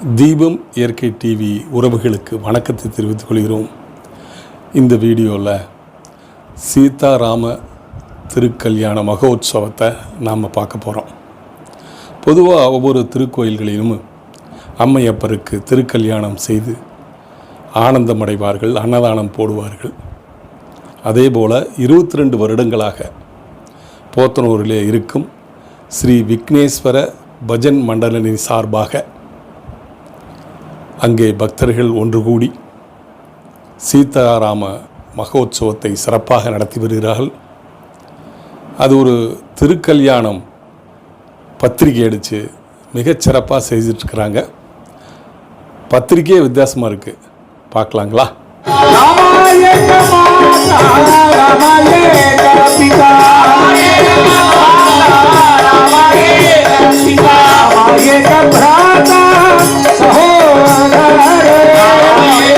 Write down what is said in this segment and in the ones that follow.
தீபம் இயற்கை டிவி உறவுகளுக்கு வணக்கத்தை தெரிவித்துக் கொள்கிறோம். இந்த வீடியோவில் சீதாராம திருக்கல்யாண மகோத்சவத்தை நாம் பார்க்க போகிறோம். பொதுவாக ஒவ்வொரு திருக்கோயில்களிலும் அம்மையப்பருக்கு திருக்கல்யாணம் செய்து ஆனந்தமடைவார்கள், அன்னதானம் போடுவார்கள். அதே போல் 22 வருடங்களாக போத்தனூரிலே இருக்கும் ஸ்ரீ விக்னேஸ்வர பஜன் மண்டலின் சார்பாக அங்கே பக்தர்கள் ஒன்று கூடி சீதாராம மகோத்சவத்தை சிறப்பாக நடத்தி வருகிறார்கள். அது ஒரு திருக்கல்யாணம் பத்திரிகை அடித்து மிகச்சிறப்பாக செய்துட்ருக்கிறாங்க. பத்திரிக்கையே வித்தியாசமாக இருக்குது, பார்க்கலாங்களா?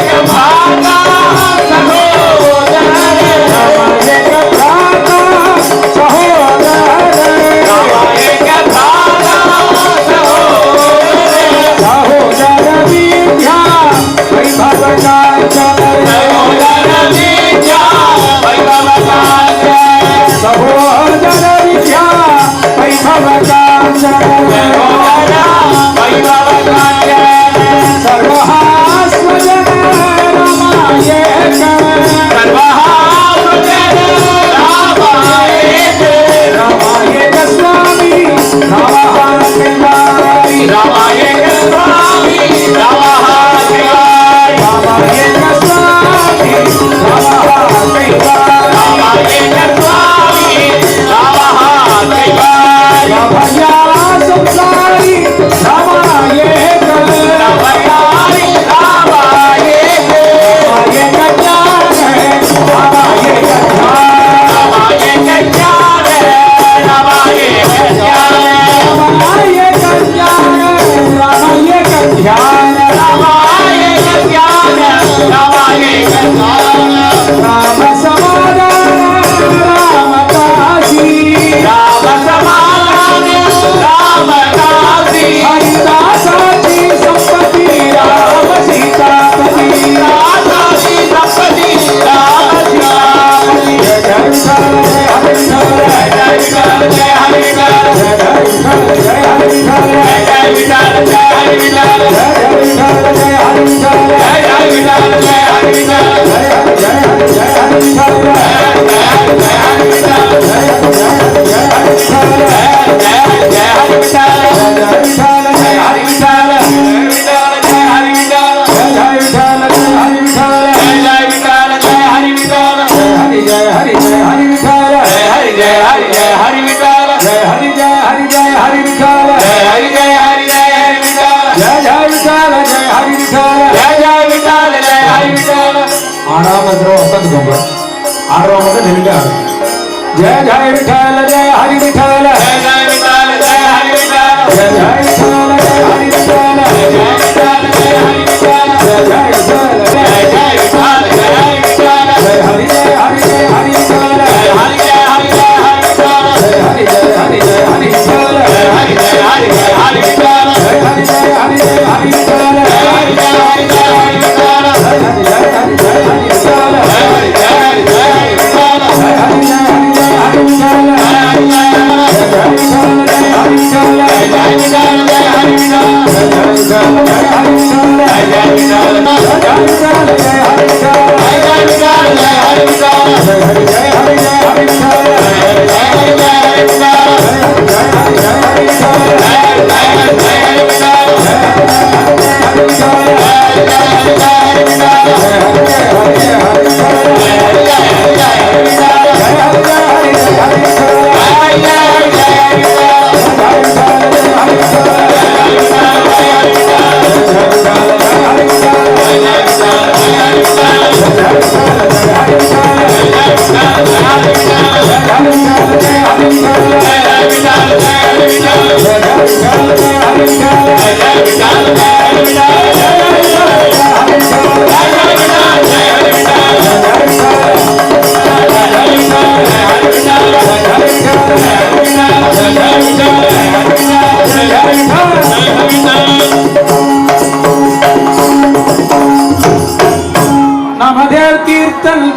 जय जय विठ्ठल जय हरि विठ्ठल जय जय विठ्ठल जय हरि विठ्ठल जय जय विठ्ठल जय हरि विठ्ठल जय जय विठ्ठल जय हरि विठ्ठल जय जय विठ्ठल जय विठ्ठल जय हरि विठ्ठल जय हरि जय हरि जय हरि विठ्ठल जय हरि जय हरि जय हरि विठ्ठल जय हरि जय हरि जय हरि विठ्ठल जय हरि जय हरि जय हरि विठ्ठल जय हरि जय हरि जय हरि विठ्ठल जय हरि जय हरि जय हरि विठ्ठल जय हरि जय हरि जय हरि विठ्ठल जय हरि जय हरि जय हरि विठ्ठल जय हरि जय हरि जय हरि विठ्ठल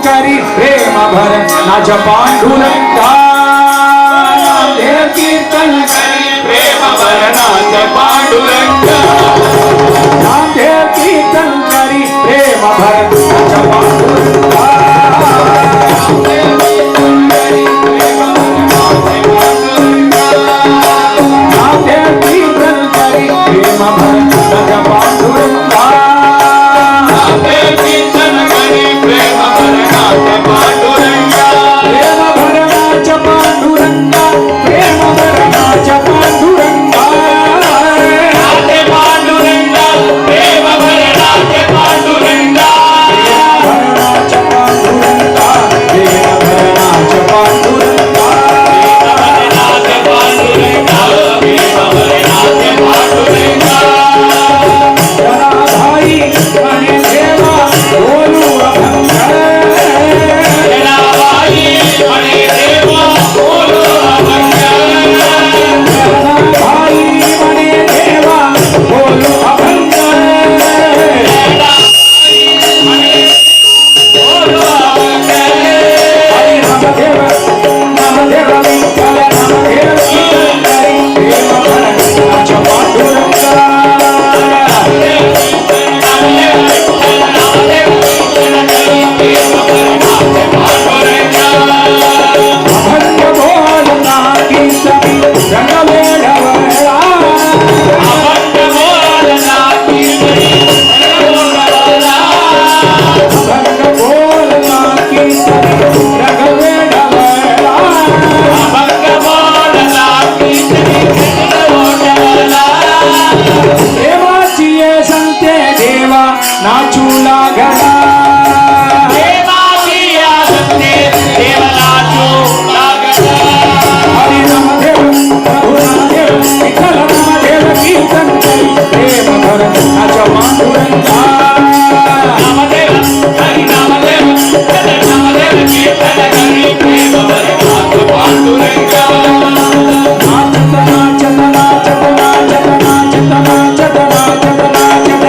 करी प्रेम भर नाच पांडुरंगा नामदेव कीर्तन करी प्रेम भर नाच पांडुरंगा नामदेव कीर्तन करी प्रेम भर नाच पांडुरंगा नामदेव कीर्तन करी प्रेम भर नाच पांडुरंगा नामदेव कीर्तन करी प्रेम भर नाच पांडुरंगा प्रेम भर नाच पांडुरंगा प्रेम भर नाच पांडुरंगा नाचे पांडुरंगा प्रेम भर नाच पांडुरंगा प्रेम भर नाच पांडुरंगा प्रेम भर नाच पांडुरंगा जनाधारी मने देवा बोलू अभंग जनाधारी मने देवा बोलू अभंग जनाधारी मने देवा बोलू अभंग जनाधारी मने बोलू अभंग हरि नामदेव नामदेव विठ्ठल नामदेव कीर्तन करी प्रेम भर नाच पांडुरंगा अभंग बोलना की सभी रंग में ढवला अभंग बोलना की सभी अभंग बोलना की सभी रंग में ढवला अभंग बोलना की सभी देवाची ये संते देवा नाचू लागला देवाची ये संते देवा नाचू लागला हरि नामदेव प्रभु नामदेव विठ्ठल नामदेव कीर्तन करी प्रेम भर नाच पांडुरंगा नामदेव हरि नामदेव विठ्ठल नामदेव कीर्तन करी प्रेम भर नाच पांडुरंगा नाचत नाचत नाचत नाचत नाचत नाचत नाचत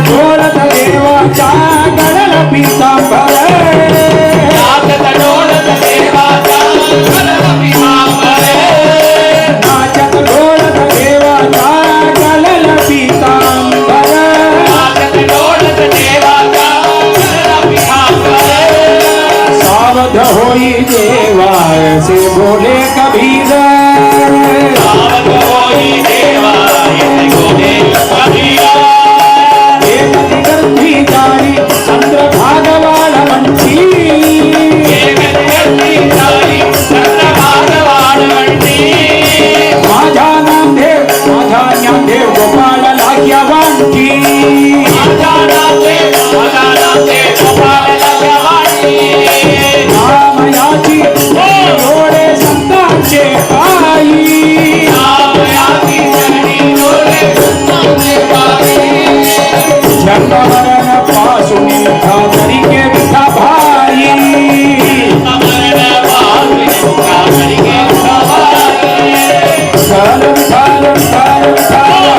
डोळत देवाचा गळल पीतांबर नाचत डोळत देवाचा गळल पीतांबर नाचत डोळत देवाचा गळल पीतांबर नाचत डोळत देवाचा गळल पीतांबर सावध होई देवा से बोले कबीर सावध होई देवा से बोले कबीर चंद्र भागवान मंची चंद्र भागवान मंची माझा नामदेव गोपाळ लाग्यावांची माझा नामदेव गोपाळ लाग्यावांची नामयाची डोळे संतांचे पायी नामयाची चरणी डोळे संतांचे पायी जन्मरण पासून खातरी के विठा भाई जन्मरण पासून खातरी के विठा भाई विठाल विठाल विठाल विठाल विठाल विठाल विठाल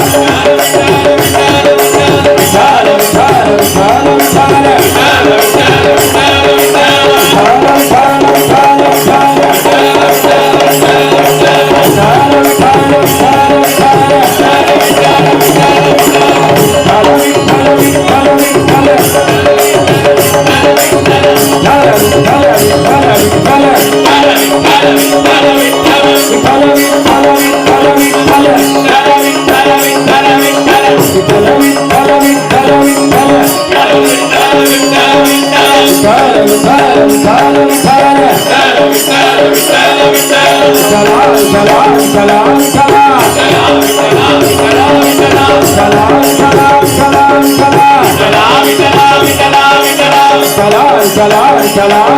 Salam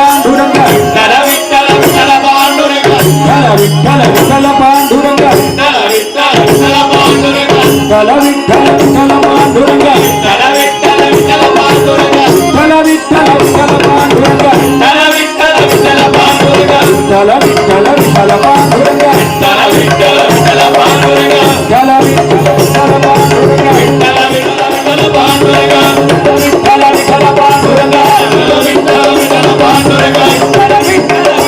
पांडुरंग विठ्ठल विठ्ठल विठ्ठल पांडुरंग विठ्ठल विठ्ठल पांडुरंग विठ्ठल विठ्ठल विठ्ठल पांडुरंग विठ्ठल विठ्ठल विठ्ठल पांडुरंग विठ्ठल विठ्ठल विठ्ठल पांडुरंग विठ्ठल विठ्ठल विठ्ठल पांडुरंग विठ्ठल विठ्ठल विठ्ठल पांडुरंग विठ्ठल विठ्ठल विठ्ठल पांडुरंग विठ्ठल विठ्ठल विठ्ठल पांडुरंग विठ्ठल विठ्ठल विठ्ठल पांडुरंग विठ्ठल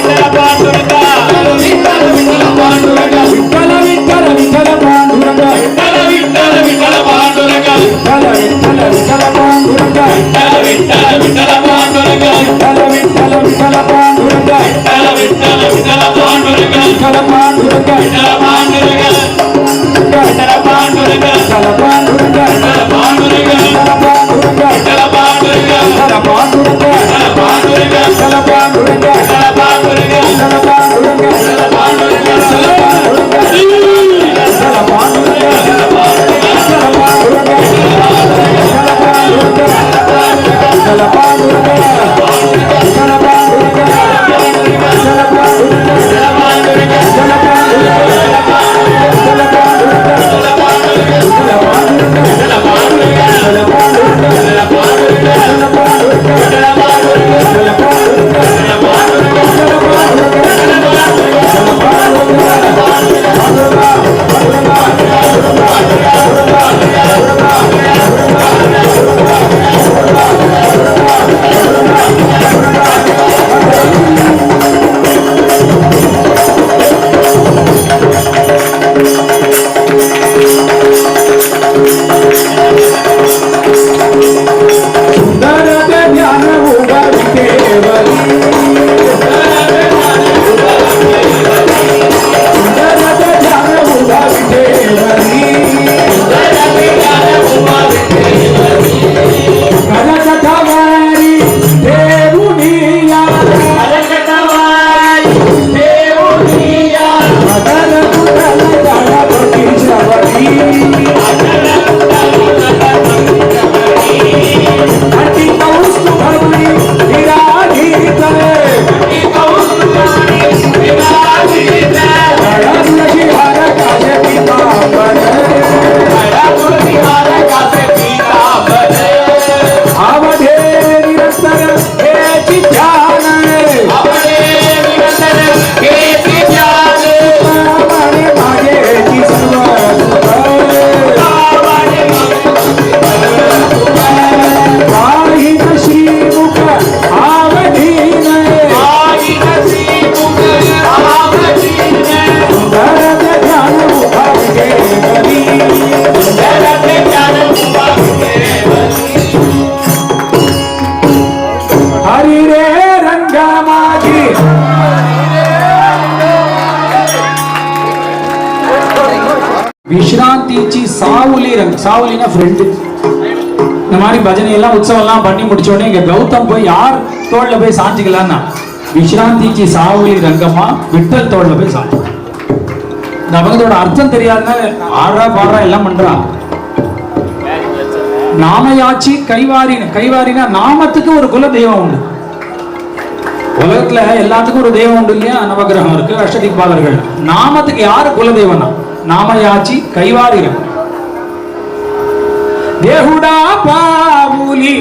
विठ्ठल विठ्ठल पांडुरंग विठ्ठल विठ्ठल पांडुरंग विठ्ठल विठ्ठल पांडुरंग विठ्ठल विठ्ठल विठ्ठल पांडुरंग विठ्ठल विठ्ठल पांडुरंग विठ्ठल विठ्ठल विठ्ठल पांडुरंग विठ्ठल विठ्ठल विठ्ठल पांडुरंग विठ्ठल विठ्ठल विठ्ठल पांडुरंग विठ्ठल विठ्ठल विठ्ठल पांडुरंग विठ्ठल विठ्ठल विठ्ठल पांडुरंग विठ्ठल विठ्ठल विठ्ठल पांडुरंग विठ्ठल पांडुरंग विठ्ठल पांडुरंग विठ्ठल पांडुरंग विठ्ठल पांडुरंग विठ्ठल पांडुरंग विठ्ठल पांडुरंग विठ्ठल पांडुरंग विठ्ठल पांडुरंग विठ्ठल पांडुरंग विठ्ठल पांडुरंग विठ्ठल पांडुरंग विठ्ठल पांडुरंग विठ्ठल पांडुरंग विठ्ठल पांडुरंग விஷ்ராந்திச்சி சாவுலி சாவுலினா ஃப்ரெண்டு. இந்த மாதிரி பஜனை எல்லாம் உற்சவம் எல்லாம் பண்ணி முடிச்ச உடனே இங்க கௌதம் போய் யார் தோல்ல போய் சாஞ்சிக்கலாம்னா விஷ்ராந்திச்சி சாவுலி ரங்கம்மா விட்டல் தோல்ல போய் சாஞ்சு. இந்த அவங்களோட அர்த்தம் தெரியாதுன்னா ஆடுறா பாடுறா எல்லாம் பண்றா. நாமயாச்சி கைவாரினா நாமத்துக்கு ஒரு குல தெய்வம் உண்டு. உலகத்துல எல்லாத்துக்கும் ஒரு தெய்வம் உண்டு இல்லையா? நவகிரகம் இருக்கு, அஷ்டதிக்பாலர்கள். நாமத்துக்கு யாரு குல தெய்வம்னா నామయాచి కైవారిరం దేవుడా పావులి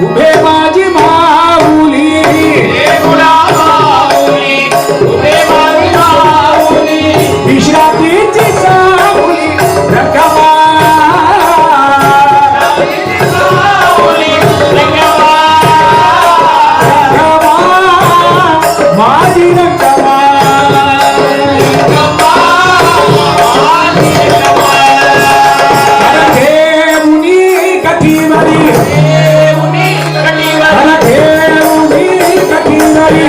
ఉబే మాజి మావులి దేవుడా పావులి ఉబే మాజి మావులి విశ్రాంతి సావులి రకమా సావులి రకమా మాజి రకమా కఠినరి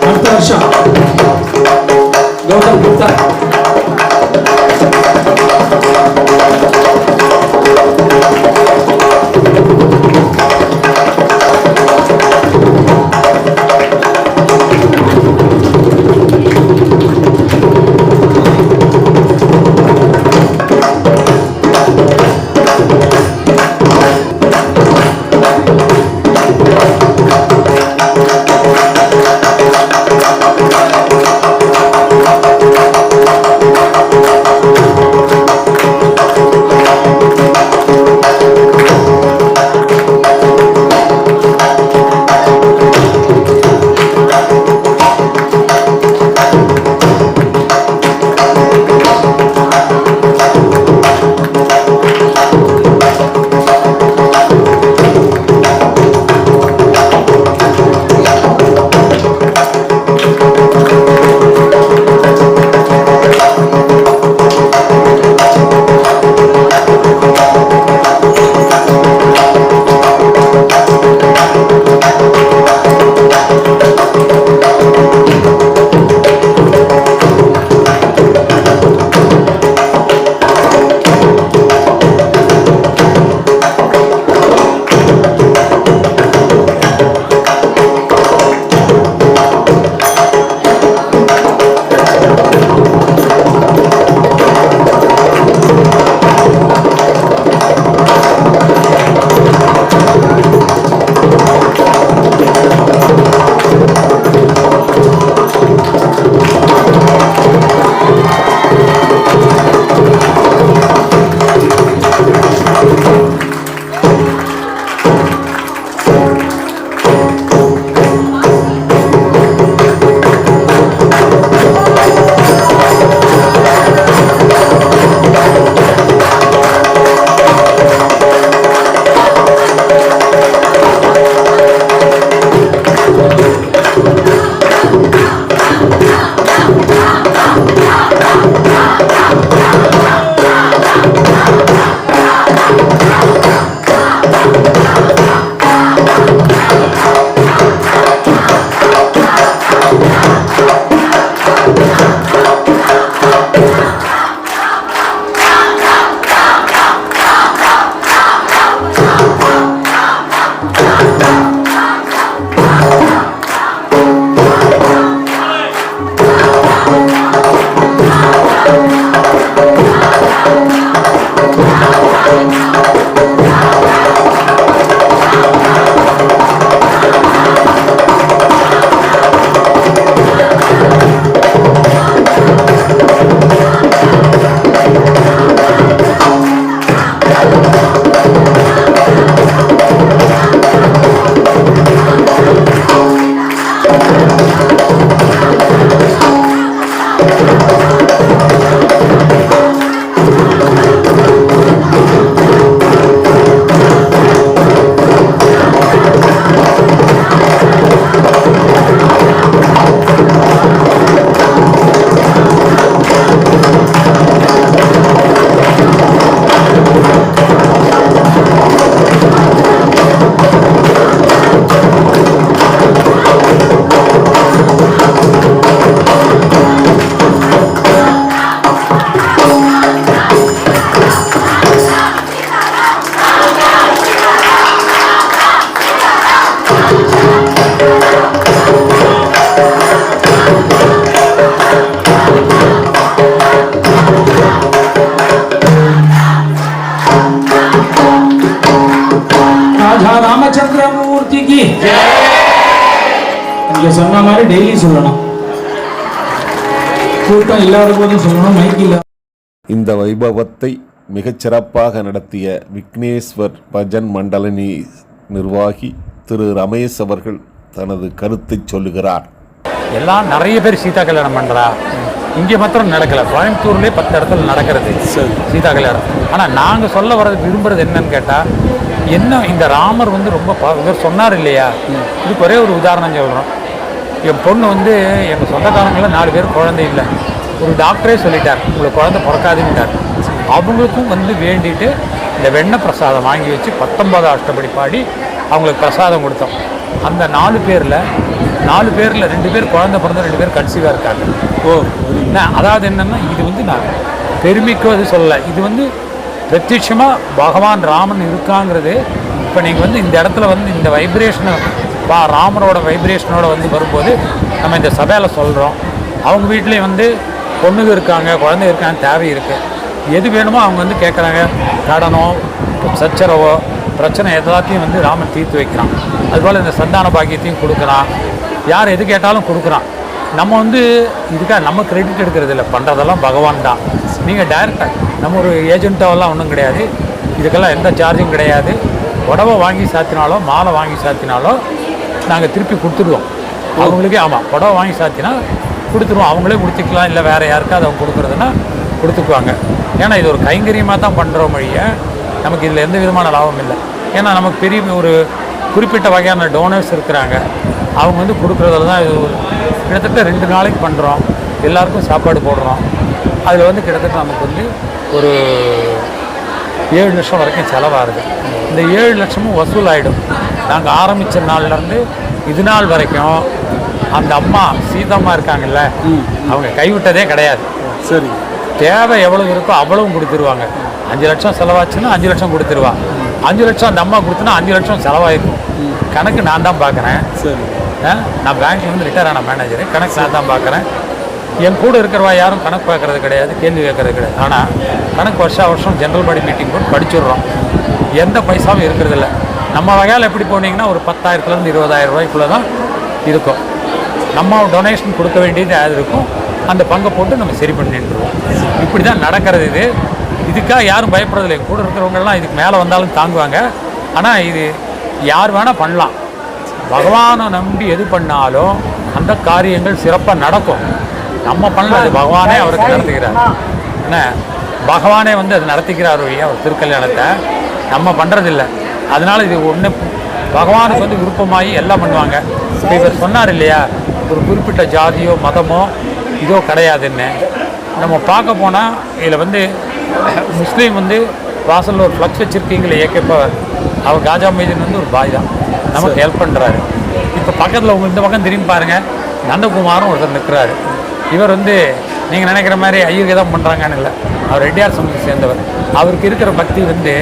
அடுத்த வருஷம் கௌதம் குப்தா. இங்க சொன்ன மாதிரி டெய்லி சொல்லணும், கூட்டம் இல்லாத போதும் சொல்லணும், மைக் இல்ல. இந்த வைபவத்தை மிகச்சிறப்பாக நடத்திய விக்னேஸ்வர் பஜன் மண்டலனி நிர்வாகி திரு ரமேஷ் அவர்கள் தனது கருத்தை சொல்லுகிறார். எல்லாம் நிறைய பேர் சீதா கல்யாணம் பண்ணுறா, இங்கே மாத்திரம் நடக்கலை, கோயம்புத்தூர்லேயே 10 இடத்துல நடக்கிறது சீதா கல்யாணம். ஆனால் நாங்கள் சொல்ல விரும்புகிறது என்னன்னு கேட்டால், என்ன இந்த ராமர் வந்து ரொம்ப இவர் சொன்னார் இல்லையா, இதுக்கு ஒரே ஒரு உதாரணம் சொல்கிறோம். என் பொண்ணு வந்து எங்கள் சொந்தக்காரங்கள 4 பேர் குழந்தை இல்லை, ஒரு டாக்டரே சொல்லிட்டார் உங்களுக்கு குழந்தை பிறக்காதுன்ட்டார். அவங்களுக்கும் வந்து வேண்டிட்டு இந்த வெண்ணெய் பிரசாதம் வாங்கி வச்சு 19 அஷ்டபடி பாடி அவங்களுக்கு பிரசாதம் கொடுத்தோம். அந்த 4 பேரில் 2 பேர் குழந்தை பிறந்த 2 பேர் கன்சீவாக இருக்காங்க. அதாவது என்னென்னா, இது வந்து நான் பெருமைக்கோ அது சொல்லலை, இது வந்து பிரத்யட்சமாக பகவான் ராமன் இருக்காங்கிறது. இப்போ நீங்கள் வந்து இந்த இடத்துல வந்து இந்த வைப்ரேஷனை ராமரோட வைப்ரேஷனோட வந்து வரும்போது நம்ம இந்த சபையில் சொல்கிறோம். அவங்க வீட்லேயும் வந்து பொண்ணுங்க இருக்காங்க, குழந்தை இருக்காங்க, தேவை இருக்குது, எது வேணுமோ அவங்க வந்து கேட்குறாங்க. கடனோ சச்சரவோ பிரச்சனை எல்லாத்தையும் வந்து ராமன் தீர்த்து வைக்கிறான். அதுபோல் இந்த சந்தான பாக்கியத்தையும் கொடுக்குறான், யார் எது கேட்டாலும் கொடுக்குறான். நம்ம வந்து இதுக்காக நம்ம கிரெடிட் எடுக்கிறது இல்லை, பண்ணுறதெல்லாம் பகவான் தான். நீங்கள் டைரெக்டாக நம்ம ஒரு ஏஜென்ட்டாவெல்லாம் ஒன்றும் கிடையாது, இதுக்கெல்லாம் எந்த சார்ஜும் கிடையாது. புடவை வாங்கி சாத்தினாலோ மாலை வாங்கி சாத்தினாலோ நாங்கள் திருப்பி கொடுத்துடுவோம் அவங்களுக்கே. ஆமாம், புடவை வாங்கி சாத்தினா கொடுத்துருவோம், அவங்களே கொடுத்துக்கலாம், இல்லை வேறு யாருக்காவது அவங்க கொடுக்குறதுன்னா கொடுத்துக்குவாங்க. ஏன்னா இது ஒரு கைங்கரியமாக தான் பண்ணுறோம் வழிய நமக்கு இதில் எந்த விதமான லாபம் இல்லை. ஏன்னா நமக்கு பெரிய ஒரு குறிப்பிட்ட வகையான டோனர்ஸ் இருக்கிறாங்க, அவங்க வந்து கொடுக்குறதுல தான் இது ஒரு கிட்டத்தட்ட 2 நாளைக்கு பண்ணுறோம், எல்லாருக்கும் சாப்பாடு போடுறோம். அதில் வந்து கிட்டத்தட்ட நமக்கு வந்து ஒரு 7 லட்சம் வரைக்கும் செலவாகுது. இந்த 7 லட்சமும் வசூல் ஆகிடும். நாங்கள் ஆரம்பித்த நாள்லேருந்து இது நாள் வரைக்கும் அந்த அம்மா சீதம்மா இருக்காங்கல்ல, அவங்க கைவிட்டதே கிடையாது. சரி, தேவை எவ்வளவு இருக்கோ அவ்வளவும் கொடுத்துருவாங்க. 5 லட்சம் செலவாச்சுன்னா 5 லட்சம் கொடுத்துருவா. 5 லட்சம் அந்த அம்மா கொடுத்தனா 5 லட்சம் செலவாயிருக்கும். கணக்கு நான் தான் பார்க்குறேன். சரி, நான் பேங்க்ல வந்து ரிட்டையர் ஆன மேனேஜரு, கணக்கு நான் தான் பார்க்குறேன். என் கூட இருக்கிறவா யாரும் கணக்கு பார்க்கறது கிடையாது, கேள்வி கேட்கறது கிடையாது. ஆனால் கணக்கு வருஷம் ஜென்ரல் பாடி மீட்டிங் போட்டு படிச்சுடுறோம், எந்த பைசாவும் இருக்கிறதில்ல. நம்ம வகையால் எப்படி போனீங்கன்னா ஒரு 10,000 20,000 ரூபாய்க்குள்ளே தான் இருக்கும். நம்ம டொனேஷன் கொடுக்க வேண்டியது அது இருக்கும், அந்த பங்கை போட்டு நம்ம சரி பண்ணிட்டுருவோம். இப்படி தான் நடக்கிறது. இதுக்காக யாரும் பயப்படுறதில்லை. கூட இருக்கிறவங்கெல்லாம் இதுக்கு மேலே வந்தாலும் தாங்குவாங்க. ஆனால் இது யார் வேணால் பண்ணலாம். பகவானை நம்பி எது பண்ணாலும் அந்த காரியங்கள் சிறப்பாக நடக்கும். நம்ம பண்ணல, அது பகவானே அவருக்கு நடத்துகிறார். என்ன, பகவானே வந்து அது நடத்திக்கிறார் வழியாக ஒரு திருக்கல்யாணத்தை நம்ம பண்ணுறதில்லை. அதனால் இது ஒன்று பகவானுக்கு வந்து விருப்பமாகி எல்லாம் பண்ணுவாங்க. இப்போ இவர் சொன்னார் இல்லையா, ஒரு குறிப்பிட்ட ஜாதியோ மதமோ இதோ கிடையாதுன்னு. நம்ம பார்க்க போனால் இதில் வந்து முஸ்லீம் வந்து வாசலில் ஒரு ஃப்ளக்ஸ் வச்சுருக்கீங்களே ஏகேப்பவர், அவர் காஜா மைதீன் வந்து ஒரு பாய் தான், நமக்கு ஹெல்ப் பண்ணுறாரு. இப்போ பக்கத்தில் உங்கள் இந்த பக்கம் திரும்பி பாருங்கள், நந்தகுமாரும் ஒருத்தர் நிற்கிறாரு. இவர் வந்து நீங்கள் நினைக்கிற மாதிரி ஐயருக்கு தான் பண்ணுறாங்கன்னு இல்லை, அவர் ரெட்டியார் சமூகத்தை சேர்ந்தவர். அவருக்கு இருக்கிற பக்தி வந்து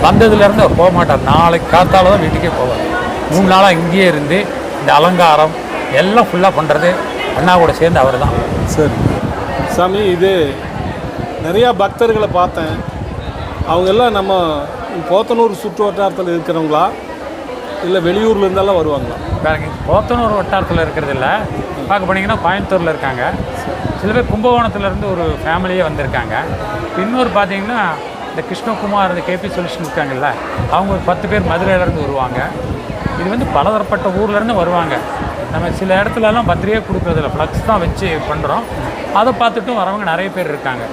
வந்ததுலேருந்து அவர் போக மாட்டார். நாளைக்கு காத்தால தான் வீட்டுக்கே போவார். 3 நாளாக இங்கேயே இருந்து இந்த அலங்காரம் எல்லாம் ஃபுல்லாக பண்ணுறது அண்ணா கூட சேர்ந்து அவர் தான். சரி சாமி, இது நிறையா பக்தர்களை பார்த்தேன். அவங்கெல்லாம் நம்ம போத்தனூர் சுற்று வட்டாரத்தில் இருக்கிறவங்களா இல்லை வெளியூரில் இருந்தாலும் வருவாங்களா? போத்தனூர் வட்டாரத்தில் இருக்கிறது இல்லை, பார்க்க போனீங்கன்னா கோயம்புத்தூரில் இருக்காங்க. சில பேர் கும்பகோணத்துலேருந்து ஒரு ஃபேமிலியே வந்திருக்காங்க. இன்னொரு பார்த்தீங்கன்னா இந்த கிருஷ்ணகுமார், இந்த கேபி சொல்யூஷன் இருக்காங்கல்ல, அவங்க ஒரு 10 பேர் மதுரையிலேருந்து வருவாங்க. இது வந்து பலதரப்பட்ட ஊர்லேருந்து வருவாங்க. நம்ம சில இடத்துலலாம் பத்திரிகை கொடுக்குறதில்ல, ஃப்ளக்ஸ் தான் வச்சு பண்ணுறோம். அதை பார்த்துட்டும் வரவங்க நிறைய பேர் இருக்காங்க.